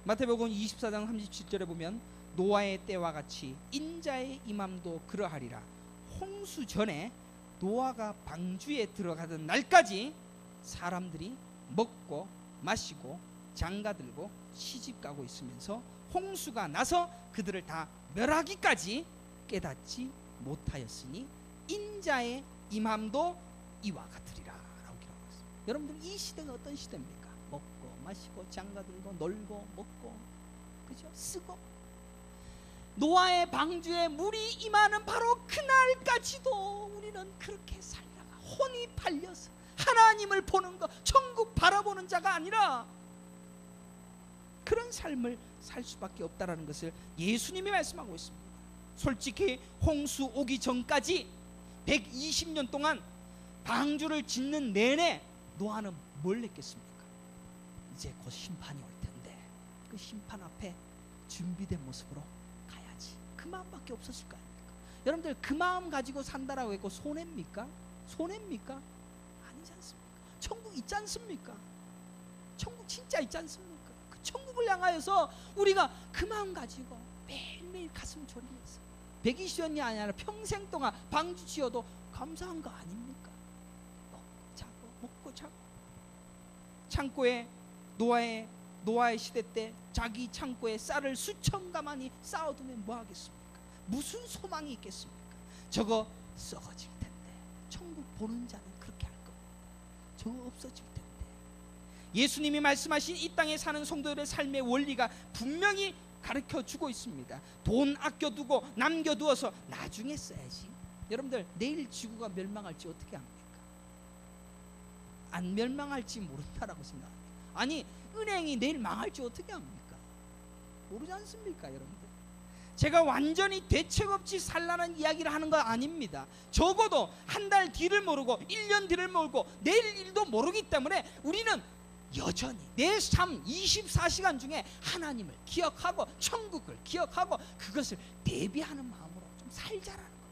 마태복음 24장 37절에 보면 노아의 때와 같이 인자의 임함도 그러하리라. 홍수 전에 노아가 방주에 들어가던 날까지 사람들이 먹고 마시고 장가들고 시집가고 있으면서 홍수가 나서 그들을 다 멸하기까지 깨닫지 못하였으니 인자의 임함도 이와 같으리라 라고 기록하고 있습니다. 여러분들 이 시대가 어떤 시대입니까? 먹고 마시고 장가들고 놀고 먹고 그죠? 쓰고. 노아의 방주에 물이 임하는 바로 그날까지도 우리는 그렇게 살다가 혼이 팔려서 하나님을 보는 것, 천국 바라보는 자가 아니라 그런 삶을 살 수밖에 없다라는 것을 예수님이 말씀하고 있습니다. 솔직히 홍수 오기 전까지 120년 동안 방주를 짓는 내내 노아는 뭘 했겠습니까? 이제 곧 심판이 올 텐데 그 심판 앞에 준비된 모습으로 가야지, 그 마음밖에 없었을 거 아닙니까? 여러분들 그 마음 가지고 산다라고 했고 손해입니까? 손해입니까? 아니지 않습니까? 천국 있지 않습니까? 천국 진짜 있지 않습니까? 그 천국을 향하여서 우리가 그 마음 가지고 매일매일 가슴 졸이면서 120년이 아니라 평생 동안 방주 지어도 감사한 거 아닙니까? 먹고 자고. 창고에 노아의 시대 때 자기 창고에 쌀을 수천 가마니 쌓아두면 뭐 하겠습니까? 무슨 소망이 있겠습니까? 저거 썩어질 텐데 천국 보는 자는 그렇게 할 겁니다. 저거 없어질 텐데. 예수님이 말씀하신 이 땅에 사는 성도들의 삶의 원리가 분명히 가르쳐주고 있습니다. 돈 아껴두고 남겨두어서 나중에 써야지. 여러분들 내일 지구가 멸망할지 어떻게 합니까? 안 멸망할지 모른다라고 생각합니다. 아니 은행이 내일 망할지 어떻게 합니까? 모르지 않습니까 여러분들? 제가 완전히 대책 없이 살라는 이야기를 하는 거 아닙니다. 적어도 한 달 뒤를 모르고 1년 뒤를 모르고 내일 일도 모르기 때문에 우리는 여전히 내 삶 24시간 중에 하나님을 기억하고 천국을 기억하고 그것을 대비하는 마음으로 좀 살자라는 겁니다.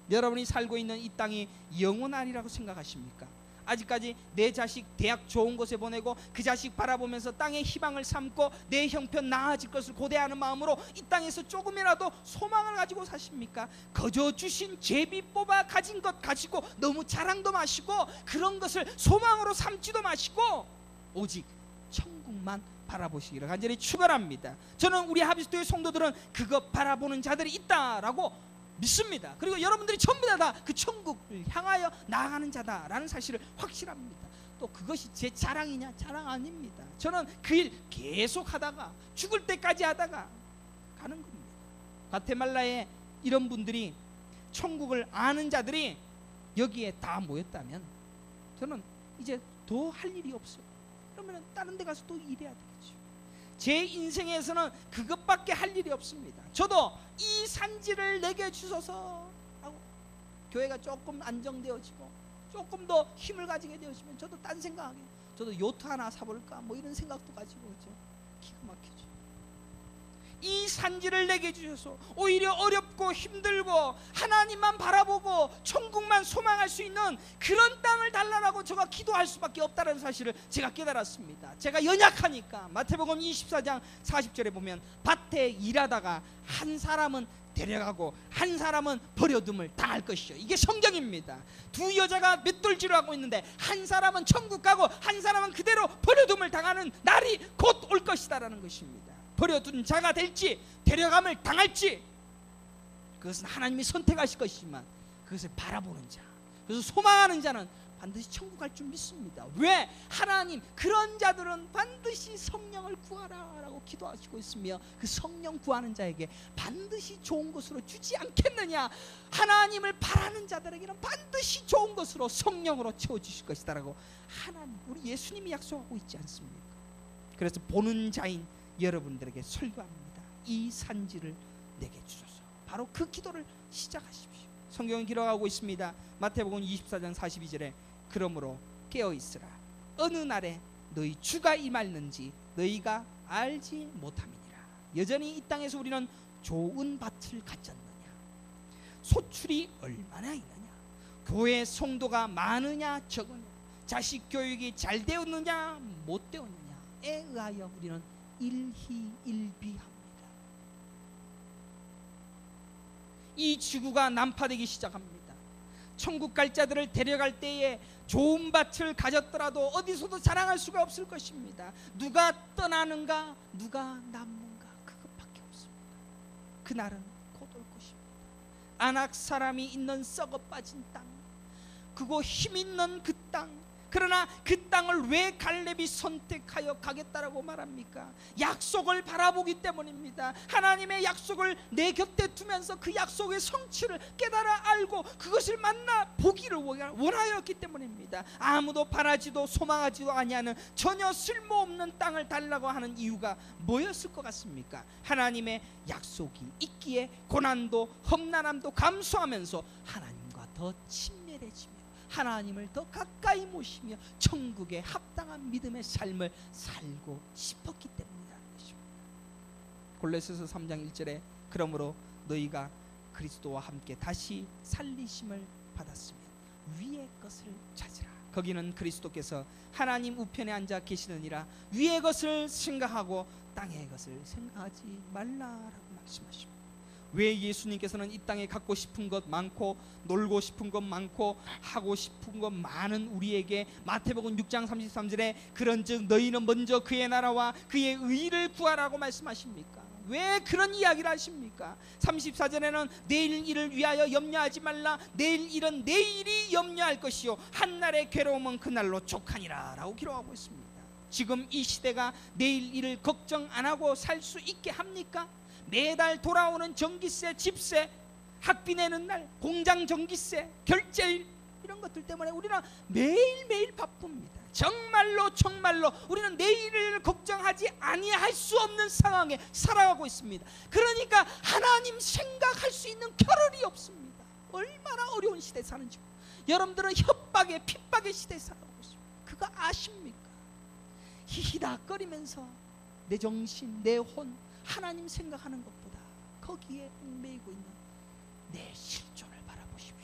여러분이 살고 있는 이 땅이 영원하리라고 생각하십니까? 아직까지 내 자식 대학 좋은 곳에 보내고 그 자식 바라보면서 땅의 희망을 삼고 내 형편 나아질 것을 고대하는 마음으로 이 땅에서 조금이라도 소망을 가지고 사십니까? 거저 주신 제비 뽑아 가진 것 가지고 너무 자랑도 마시고 그런 것을 소망으로 삼지도 마시고 오직 천국만 바라보시기를 간절히 축원합니다. 저는 우리 하비스토의 성도들은 그것 바라보는 자들이 있다라고 믿습니다. 그리고 여러분들이 전부 다 그 천국을 향하여 나아가는 자다라는 사실을 확실합니다. 또 그것이 제 자랑이냐? 자랑 아닙니다. 저는 그 일 계속 하다가 죽을 때까지 하다가 가는 겁니다. 과테말라에 이런 분들이 천국을 아는 자들이 여기에 다 모였다면 저는 이제 더 할 일이 없어요. 그러면 다른 데 가서 또 일해야 되겠죠. 제 인생에서는 그것밖에 할 일이 없습니다. 저도 이 산지를 내게 주소서 하고 교회가 조금 안정되어지고 조금 더 힘을 가지게 되어지면 저도 딴 생각하게, 저도 요트 하나 사볼까 뭐 이런 생각도 가지고 그죠. 기가 막히죠. 이 산지를 내게 주셔서 오히려 어렵고 힘들고 하나님만 바라보고 천국만 소망할 수 있는 그런 땅을 달라고 제가 기도할 수밖에 없다는 사실을 제가 깨달았습니다. 제가 연약하니까 마태복음 24장 40절에 보면 밭에 일하다가 한 사람은 데려가고 한 사람은 버려둠을 당할 것이죠. 이게 성경입니다. 두 여자가 맷돌질을 하고 있는데 한 사람은 천국 가고 한 사람은 그대로 버려둠을 당하는 날이 곧 올 것이다라는 것입니다. 버려둔 자가 될지 데려감을 당할지 그것은 하나님이 선택하실 것이지만 그것을 바라보는 자, 그래서 소망하는 자는 반드시 천국 갈 줄 믿습니다. 왜? 하나님 그런 자들은 반드시 성령을 구하라라고 기도하시고 있으며 그 성령 구하는 자에게 반드시 좋은 것으로 주지 않겠느냐. 하나님을 바라는 자들에게는 반드시 좋은 것으로 성령으로 채워주실 것이다라고 하나님 우리 예수님이 약속하고 있지 않습니까? 그래서 보는 자인 여러분들에게 설교합니다. 이 산지를 내게 주소서. 바로 그 기도를 시작하십시오. 성경은 기록하고 있습니다. 마태복음 24장 42절에 그러므로 깨어있으라. 어느 날에 너희 주가 임할는지 너희가 알지 못함이니라. 여전히 이 땅에서 우리는 좋은 밭을 가졌느냐, 소출이 얼마나 있느냐, 교회 성도가 많으냐 적으냐, 자식 교육이 잘 되었느냐 못 되었느냐에 의하여 우리는 일희일비합니다. 이 지구가 난파되기 시작합니다. 천국 갈 자들을 데려갈 때에 좋은 밭을 가졌더라도 어디서도 자랑할 수가 없을 것입니다. 누가 떠나는가 누가 남는가 그것밖에 없습니다. 그날은 곧 올 것입니다. 안악 사람이 있는 썩어 빠진 땅, 그거 힘 있는 그 땅, 그러나 그 땅을 왜 갈렙이 선택하여 가겠다라고 말합니까? 약속을 바라보기 때문입니다. 하나님의 약속을 내 곁에 두면서 그 약속의 성취를 깨달아 알고 그것을 만나 보기를 원하였기 때문입니다. 아무도 바라지도 소망하지도 아니하는 전혀 쓸모없는 땅을 달라고 하는 이유가 뭐였을 것 같습니까? 하나님의 약속이 있기에 고난도 험난함도 감수하면서 하나님과 더 친밀해지며 하나님을 더 가까이 모시며 천국에 합당한 믿음의 삶을 살고 싶었기 때문이라는 것입니다. 골로새서 3장 1절에 그러므로 너희가 그리스도와 함께 다시 살리심을 받았으면 위의 것을 찾으라. 거기는 그리스도께서 하나님 우편에 앉아 계시느니라. 위의 것을 생각하고 땅의 것을 생각하지 말라라고 말씀하십니다. 왜 예수님께서는 이 땅에 갖고 싶은 것 많고 놀고 싶은 것 많고 하고 싶은 것 많은 우리에게 마태복음 6장 33절에 그런즉 너희는 먼저 그의 나라와 그의 의를 구하라고 말씀하십니까? 왜 그런 이야기를 하십니까? 34절에는 내일 일을 위하여 염려하지 말라. 내일 일은 내일이 염려할 것이요 한날의 괴로움은 그날로 족하니라 라고 기록하고 있습니다. 지금 이 시대가 내일 일을 걱정 안 하고 살 수 있게 합니까? 매달 돌아오는 전기세, 집세, 학비 내는 날, 공장 전기세, 결제일 이런 것들 때문에 우리는 매일매일 바쁩니다. 정말로 우리는 내일을 걱정하지 아니할 수 없는 상황에 살아가고 있습니다. 그러니까 하나님 생각할 수 있는 겨를이 없습니다. 얼마나 어려운 시대에 사는지. 여러분들은 협박의 핍박의 시대에 살아가고 있습니다. 그거 아십니까? 히히닥거리면서 내 정신, 내 혼 하나님 생각하는 것보다 거기에 얽매이고 있는 내 실존을 바라보십시오.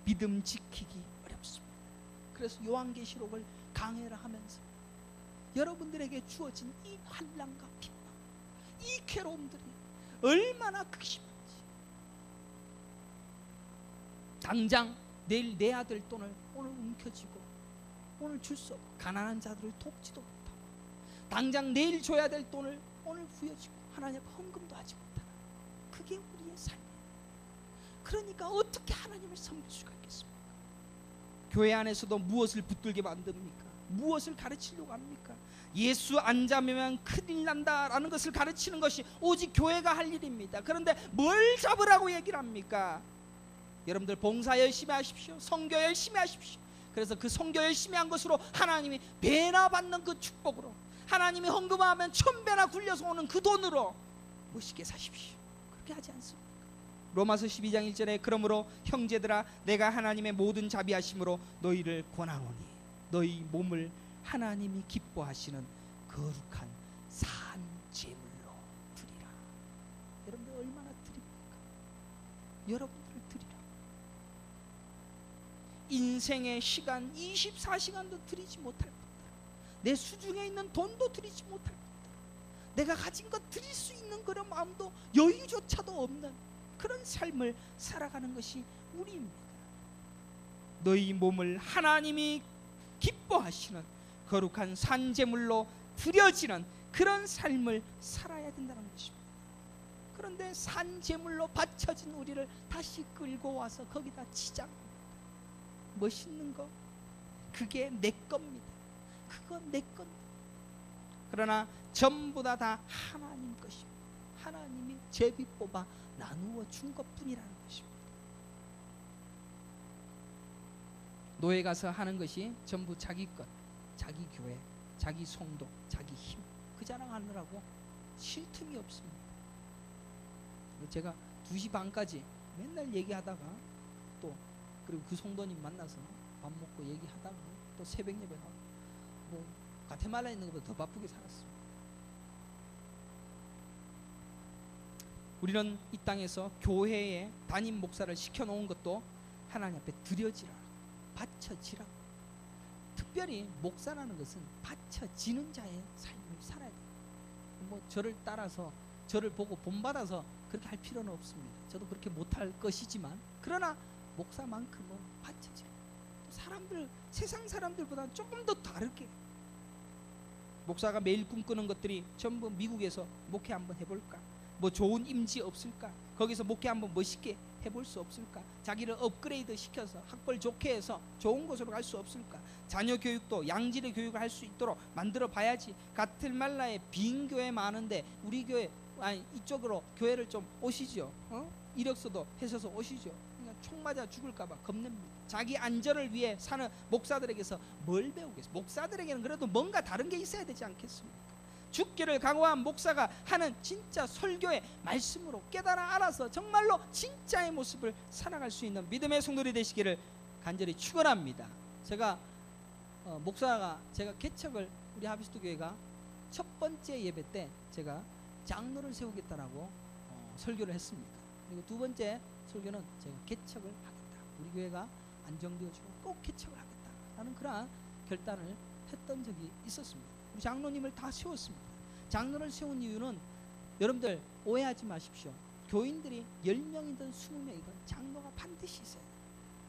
믿음 지키기 어렵습니다. 그래서 요한계시록을 강해라 하면서 여러분들에게 주어진 이 환난과 핍박, 이 괴로움들이 얼마나 극심한지. 당장 내일 내야 될 돈을 오늘 움켜쥐고 오늘 줄 수 없고 가난한 자들을 돕지도 못하고 당장 내일 줘야 될 돈을 오늘 부여지고 하나님 앞에 헌금도 하지 못하는 그게 우리의 삶이에요. 그러니까 어떻게 하나님을 섬길 수가 있겠습니까? 교회 안에서도 무엇을 붙들게 만듭니까? 무엇을 가르치려고 합니까? 예수 안 잡으면 큰일 난다라는 것을 가르치는 것이 오직 교회가 할 일입니다. 그런데 뭘 잡으라고 얘기를 합니까? 여러분들 봉사 열심히 하십시오. 선교 열심히 하십시오. 그래서 그 선교 열심히 한 것으로 하나님이 배나 받는 그 축복으로 하나님이 헌금하면 1000배나 굴려서 오는 그 돈으로 멋있게 사십시오. 그렇게 하지 않습니까? 로마서 12장 1절에 그러므로 형제들아 내가 하나님의 모든 자비하심으로 너희를 권하노니 너희 몸을 하나님이 기뻐하시는 거룩한 산 제물로 드리라. 여러분들 얼마나 드립니까? 여러분들을 드리라. 인생의 시간 24시간도 드리지 못할 뿐더러 내 수중에 있는 돈도 드리지 못할 뿐더러 내가 가진 것 드릴 수 있는 그런 마음도 여유조차도 없는 그런 삶을 살아가는 것이 우리입니다. 너희 몸을 하나님이 기뻐하시는 거룩한 산제물로 드려지는 그런 삶을 살아야 된다는 것입니다. 그런데 산제물로 바쳐진 우리를 다시 끌고 와서 거기다 치자. 멋있는 거, 그게 내 겁니다. 그건 내 건데. 그러나 전부 다 하나님 것입니다. 하나님이 제비 뽑아 나누어 준 것뿐이라는 것입니다. 노예 가서 하는 것이 전부 자기 것, 자기 교회, 자기 성도, 자기 힘, 그 자랑하느라고 쉴 틈이 없습니다. 제가 2시 반까지 맨날 얘기하다가 또 그리고 그 성도님 만나서 밥 먹고 얘기하다가 또 새벽 예배 가고 뭐 가테말라에 있는 것보다 더 바쁘게 살았습니다. 우리는 이 땅에서 교회에 담임 목사를 시켜놓은 것도 하나님 앞에 드려지라, 바쳐지라. 특별히 목사라는 것은 바쳐지는 자의 삶을 살아야 돼요. 뭐 저를 따라서 저를 보고 본받아서 그렇게 할 필요는 없습니다. 저도 그렇게 못할 것이지만, 그러나 목사만큼은 바쳐지라. 사람들, 세상 사람들보다 조금 더 다르게. 목사가 매일 꿈꾸는 것들이 전부 미국에서 목회 한번 해볼까, 뭐 좋은 임지 없을까, 거기서 목회 한번 멋있게 해볼 수 없을까, 자기를 업그레이드 시켜서 학벌 좋게 해서 좋은 곳으로 갈 수 없을까, 자녀 교육도 양질의 교육을 할 수 있도록 만들어 봐야지. 가테말라에 빈 교회 많은데 우리 교회, 아니 이쪽으로 교회를 좀 오시죠. 이력서도 해서서 오시죠. 그러니까 총 맞아 죽을까봐 겁냅니다. 자기 안전을 위해 사는 목사들에게서 뭘 배우겠어요? 목사들에게는 그래도 뭔가 다른 게 있어야 되지 않겠습니까? 죽기를 각오한 목사가 하는 진짜 설교의 말씀으로 깨달아 알아서 정말로 진짜의 모습을 살아갈 수 있는 믿음의 성도들이 되시기를 간절히 축원합니다. 제가 목사가 제가 개척을, 우리 하비스트 교회가 첫 번째 예배 때 제가 장로를 세우겠다라고 설교를 했습니다. 그리고 두 번째 설교는 제가 개척을 하겠다, 우리 교회가 안정되어지고 꼭 개척을 하겠다라는 그러한 결단을 했던 적이 있었습니다. 우리 장로님을 다 세웠습니다. 장로를 세운 이유는, 여러분들 오해하지 마십시오. 교인들이 10명이든 20명이든 장로가 반드시 있어야 돼요.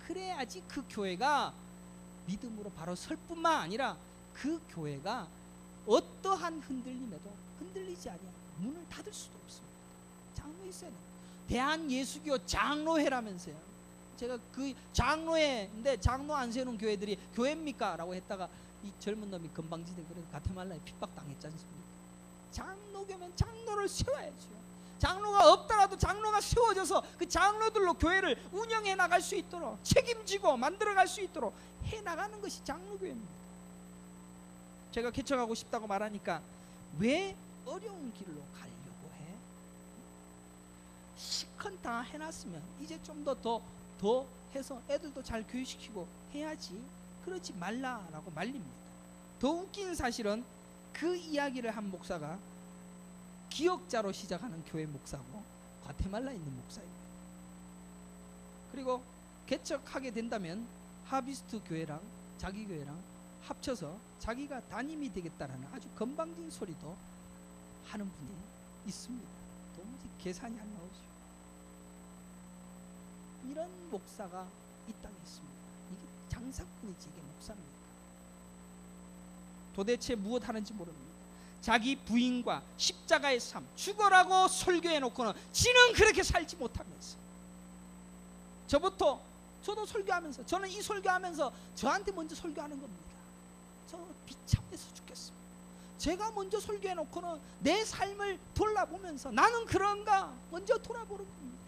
그래야지 그 교회가 믿음으로 바로 설 뿐만 아니라 그 교회가 어떠한 흔들림에도 흔들리지 아니하고 문을 닫을 수도 없습니다. 장로 있어야 돼요. 대한예수교 장로회라면서요. 제가 그 장로회인데 장로 안 세우는 교회들이 교회입니까? 라고 했다가 이 젊은 놈이 건방지대 그래서 가테말라에 핍박당했지 않습니까? 장로교면 장로를 세워야죠. 장로가 없더라도 장로가 세워져서 그 장로들로 교회를 운영해 나갈 수 있도록 책임지고 만들어갈 수 있도록 해나가는 것이 장로교회입니다. 제가 개척하고 싶다고 말하니까 왜 어려운 길로 가려고 해? 시컨 다 해놨으면 이제 좀 더 해서 애들도 잘 교육시키고 해야지, 그러지 말라라고 말립니다. 더 웃긴 사실은 그 이야기를 한 목사가 기역자로 시작하는 교회 목사고 과테말라에 있는 목사입니다. 그리고 개척하게 된다면 하비스트 교회랑 자기 교회랑 합쳐서 자기가 담임이 되겠다라는 아주 건방진 소리도 하는 분이 있습니다. 도무지 계산이 안 나오죠. 이런 목사가 이 땅에 있습니다. 이게 장사꾼이지 이게 목사입니까? 도대체 무엇 하는지 모릅니다. 자기 부인과 십자가의 삶, 죽어라고 설교해 놓고는 지는 그렇게 살지 못하면서, 저도 설교하면서, 저는 이 설교하면서 저한테 먼저 설교하는 겁니다. 저 비참해서 죽겠습니다. 제가 먼저 설교해 놓고는 내 삶을 돌아보면서 나는 그런가 먼저 돌아보는 겁니다.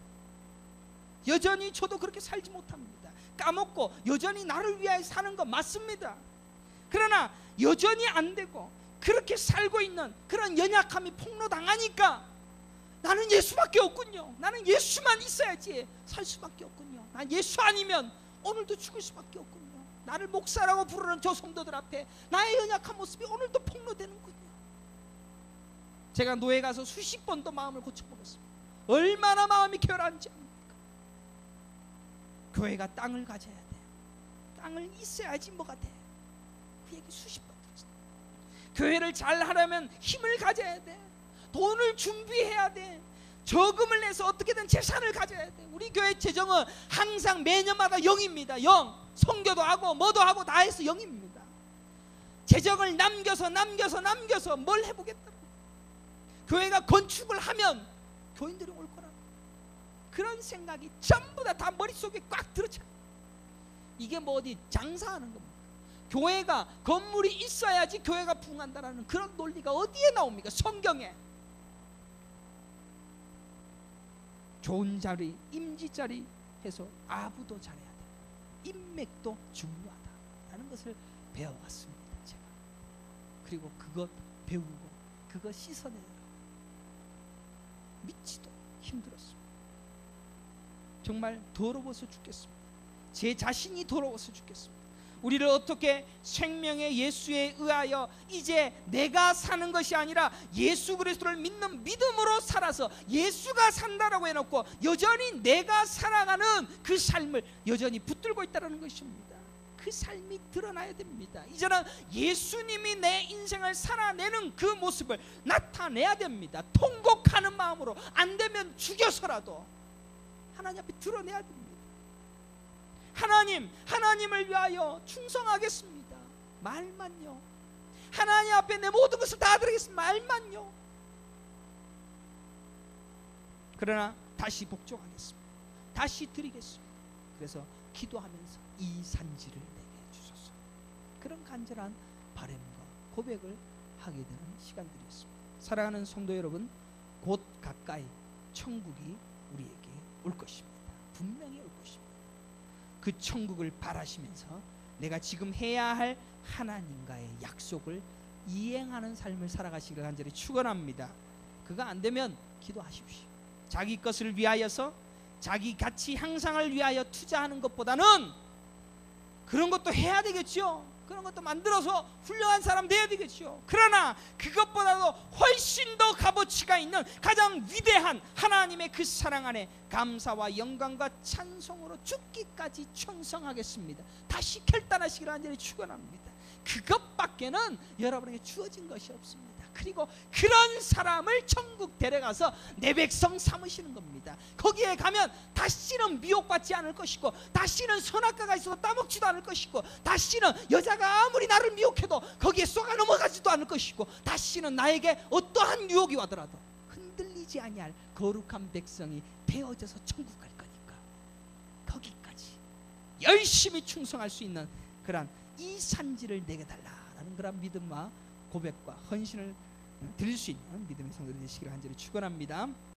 여전히 저도 그렇게 살지 못합니다. 까먹고 여전히 나를 위하여 사는 거 맞습니다. 그러나 여전히 안 되고 그렇게 살고 있는 그런 연약함이 폭로당하니까 나는 예수밖에 없군요. 나는 예수만 있어야지 살 수밖에 없군요. 난 예수 아니면 오늘도 죽을 수밖에 없군요. 나를 목사라고 부르는 저 성도들 앞에 나의 연약한 모습이 오늘도 폭로되는군요. 제가 노예 가서 수십 번도 마음을 고쳐보겠습니다. 얼마나 마음이 결한지 압니까? 교회가 땅을 가져야 돼. 땅을 있어야지 뭐가 돼. 그 얘기 수십 번 들었어요. 교회를 잘 하려면 힘을 가져야 돼. 돈을 준비해야 돼. 저금을 내서 어떻게든 재산을 가져야 돼. 우리 교회 재정은 항상 매년마다 0입니다. 0. 선교도 하고 뭐도 하고 다 해서 0입니다. 재정을 남겨서 뭘 해보겠다고. 교회가 건축을 하면 교인들이 올 거라. 그런 생각이 전부 다 머릿속에 꽉 들어차. 이게 뭐 어디 장사하는 겁니까? 교회가 건물이 있어야지 교회가 부흥한다라는 그런 논리가 어디에 나옵니까? 성경에. 좋은 자리, 임지 자리 해서 아부도 잘해야 돼. 인맥도 중요하다라는 것을 배워왔습니다. 제가. 그리고 그것 배우고 그것 씻어내느라 믿지도 힘들었습니다. 정말 더러워서 죽겠습니다. 제 자신이 더러워서 죽겠습니다. 우리를 어떻게 생명의 예수에 의하여 이제 내가 사는 것이 아니라 예수 그리스도를 믿는 믿음으로 살아서 예수가 산다라고 해놓고 여전히 내가 살아가는 그 삶을 여전히 붙들고 있다는 것입니다. 그 삶이 드러나야 됩니다. 이제는 예수님이 내 인생을 살아내는 그 모습을 나타내야 됩니다. 통곡하는 마음으로 안 되면 죽여서라도 하나님 앞에 드러내야 됩니다. 하나님을 위하여 충성하겠습니다. 말만요. 하나님 앞에 내 모든 것을 다 드리겠습니다. 말만요. 그러나 다시 복종하겠습니다. 다시 드리겠습니다. 그래서 기도하면서 이 산지를 내게 주소서. 그런 간절한 바람과 고백을 하게 되는 시간들이었습니다. 사랑하는 성도 여러분, 곧 가까이 천국이 우리에게 올 것입니다. 분명히 올 것입니다. 그 천국을 바라시면서 내가 지금 해야 할 하나님과의 약속을 이행하는 삶을 살아가시기를 간절히 축원합니다. 그거 안 되면 기도하십시오. 자기 것을 위하여서 자기 가치 향상을 위하여 투자하는 것보다는 그런 것도 해야 되겠죠. 그런 것도 만들어서 훌륭한 사람 돼야 되겠죠. 그러나 그것보다도 훨씬 더 값어치가 있는 가장 위대한 하나님의 그 사랑 안에 감사와 영광과 찬송으로 죽기까지 충성하겠습니다. 다시 결단하시기를 간절히 축원합니다. 그것밖에는 여러분에게 주어진 것이 없습니다. 그리고 그런 사람을 천국 데려가서 내 백성 삼으시는 겁니다. 거기에 가면 다시는 미혹받지 않을 것이고, 다시는 선악과가 있어도 따먹지도 않을 것이고, 다시는 여자가 아무리 나를 미혹해도 거기에 쏘가 넘어가지도 않을 것이고, 다시는 나에게 어떠한 유혹이 와더라도 흔들리지 아니할 거룩한 백성이 되어져서 천국 갈 거니까 거기까지 열심히 충성할 수 있는 그런 이 산지를 내게 달라라는 그런 믿음과 고백과 헌신을 드릴 수 있는 믿음의 성도들이 되시기를 간절히 축원합니다.